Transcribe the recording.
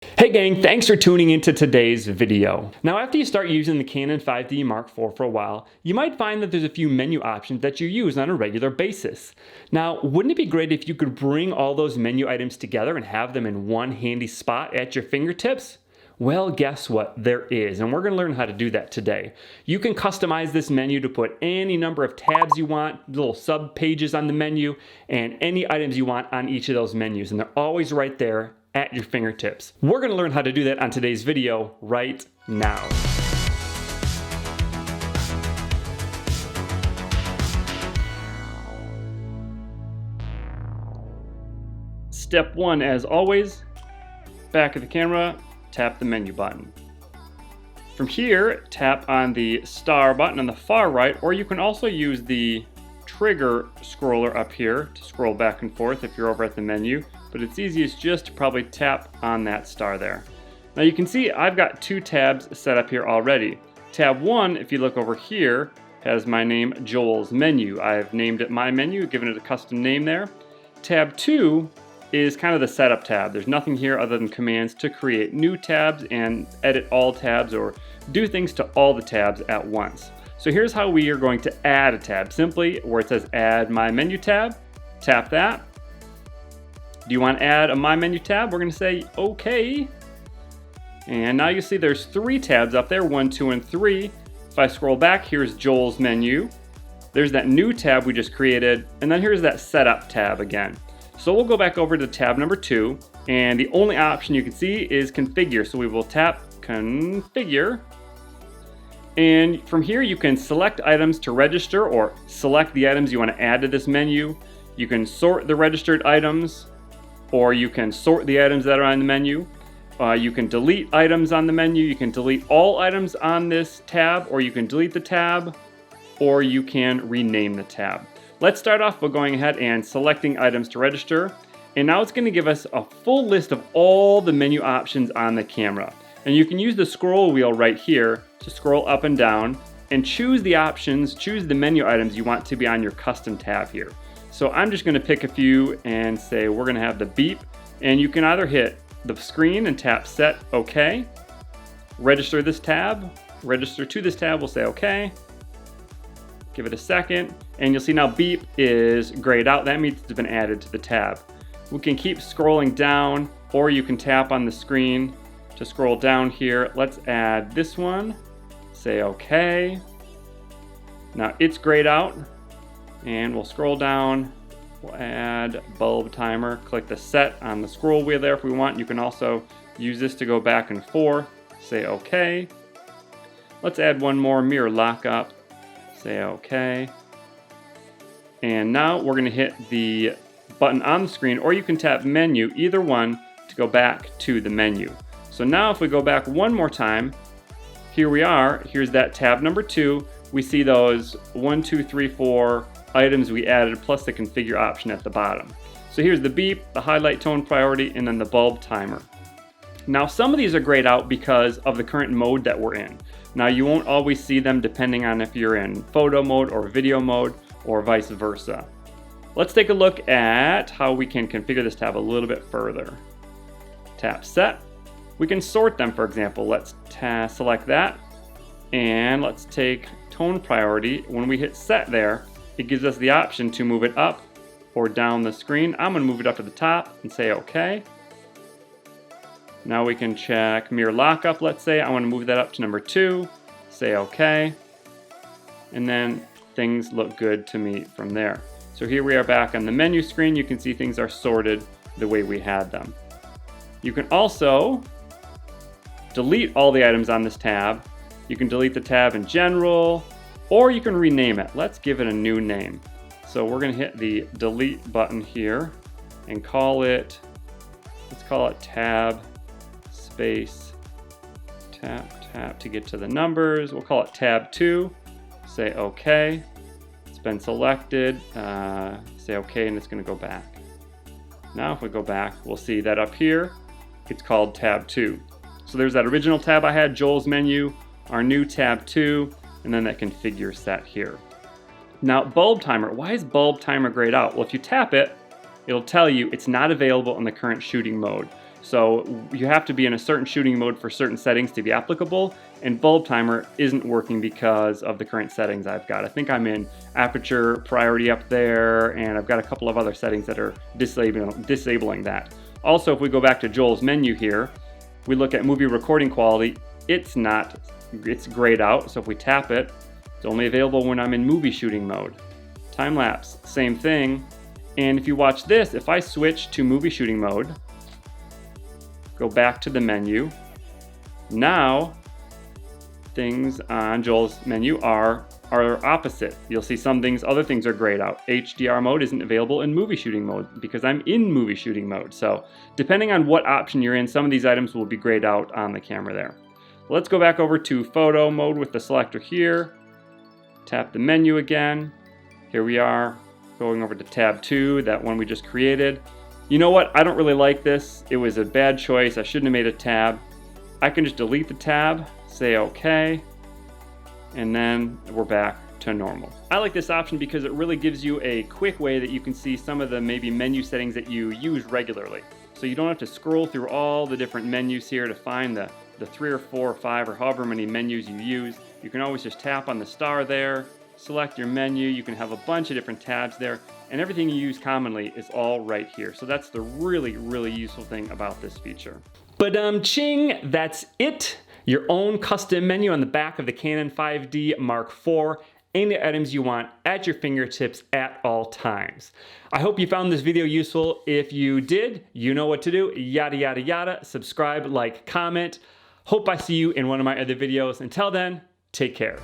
Hey gang, thanks for tuning into today's video. Now after you start using the Canon 5D Mark IV for a while, you might find that there's a few menu options that you use on a regular basis. Now, wouldn't it be great if you could bring all those menu items together and have them in one handy spot at your fingertips? Well, guess what? There is, and we're going to learn how to do that today. You can customize this menu to put any number of tabs you want, little sub pages on the menu, and any items you want on each of those menus, and they're always right there at your fingertips. We're going to learn how to do that on today's video right now. Step one, as always, back of the camera, tap the menu button. From here, tap on the star button on the far right, or you can also use the trigger scroller up here to scroll back and forth if you're over at the menu, but it's easiest just to probably tap on that star there. Now you can see I've got two tabs set up here already. Tab 1, if you look over here, has my name, Joel's Menu. I've named it My Menu, given it a custom name there. Tab 2 is kind of the setup tab. There's nothing here other than commands to create new tabs and edit all tabs or do things to all the tabs at once. So here's how we are going to add a tab. Simply, where it says Add My Menu tab, tap that. Do you want to add a My Menu tab? We're going to say OK. And now you see there's three tabs up there, 1, 2, and 3. If I scroll back, here's Joel's Menu. There's that new tab we just created, and then here's that Setup tab again. So we'll go back over to tab number 2, and the only option you can see is Configure. So we will tap Configure. And from here you can select items to register or select the items you want to add to this menu. You can sort the registered items, or you can sort the items that are on the menu. You can delete items on the menu. You can delete all items on this tab, or you can delete the tab, or you can rename the tab. Let's start off by going ahead and selecting items to register. And now it's going to give us a full list of all the menu options on the camera. And you can use the scroll wheel right here to scroll up and down and choose the options, choose the menu items you want to be on your custom tab here. So I'm just going to pick a few and say we're going to have the beep, and you can either hit the screen and tap Set OK, register this tab, register to this tab, we'll say OK, give it a second, and you'll see now beep is grayed out. That means it's been added to the tab. We can keep scrolling down, or you can tap on the screen to scroll down here. Let's add this one, say OK. Now it's grayed out. And we'll scroll down, we'll add bulb timer, click the set on the scroll wheel there if we want. You can also use this to go back and forth, say OK. Let's add one more, mirror lockup, say OK. And now we're going to hit the button on the screen, or you can tap menu, either one, to go back to the menu. So now if we go back one more time, here we are, here's that tab number 2. We see those 1, 2, 3, 4 items we added, plus the configure option at the bottom. So here's the beep, the highlight tone priority, and then the bulb timer. Now some of these are grayed out because of the current mode that we're in. Now you won't always see them depending on if you're in photo mode or video mode or vice versa. Let's take a look at how we can configure this tab a little bit further. Tap set. We can sort them, for example. Let's select that, and let's take tone priority. When we hit set there, it gives us the option to move it up or down the screen. I'm going to move it up to the top and say OK. Now we can check mirror lockup, let's say. I want to move that up to number 2, say OK. And then things look good to me from there. So here we are back on the menu screen. You can see things are sorted the way we had them. You can also delete all the items on this tab. You can delete the tab in general, or you can rename it. Let's give it a new name. So we're going to hit the delete button here and let's call it tab space tap to get to the numbers. We'll call it tab 2. Say OK. It's been selected. Say OK, and it's going to go back. Now if we go back, we'll see that up here, it's called tab 2. So there's that original tab I had, Joel's Menu, our new tab 2, and then that configure set here. Now bulb timer, why is bulb timer grayed out? Well, if you tap it, it'll tell you it's not available in the current shooting mode. So you have to be in a certain shooting mode for certain settings to be applicable, and bulb timer isn't working because of the current settings I've got. I think I'm in aperture priority up there, and I've got a couple of other settings that are disabling that. Also, if we go back to Joel's menu here, we look at movie recording quality, it's grayed out. So if we tap it, it's only available when I'm in movie shooting mode. Time lapse, same thing. And if you watch this, if I switch to movie shooting mode, go back to the menu, now things on Joel's menu are opposite. You'll see some things, other things are grayed out. HDR mode isn't available in movie shooting mode because I'm in movie shooting mode. So depending on what option you're in, some of these items will be grayed out on the camera there. Let's go back over to photo mode with the selector here. Tap the menu again. Here we are, going over to tab 2, that one we just created. You know what? I don't really like this. It was a bad choice. I shouldn't have made a tab. I can just delete the tab, say OK, and then we're back to normal. I like this option because it really gives you a quick way that you can see some of the maybe menu settings that you use regularly. So you don't have to scroll through all the different menus here to find the 3 or 4 or 5 or however many menus you use. You can always just tap on the star there, select your menu. You can have a bunch of different tabs there, and everything you use commonly is all right here. So that's the really, really useful thing about this feature. Ching, that's it. Your own custom menu on the back of the Canon 5D Mark IV. Any items you want at your fingertips at all times. I hope you found this video useful. If you did, you know what to do. Yada, yada, yada. Subscribe, like, comment. Hope I see you in one of my other videos. Until then, take care.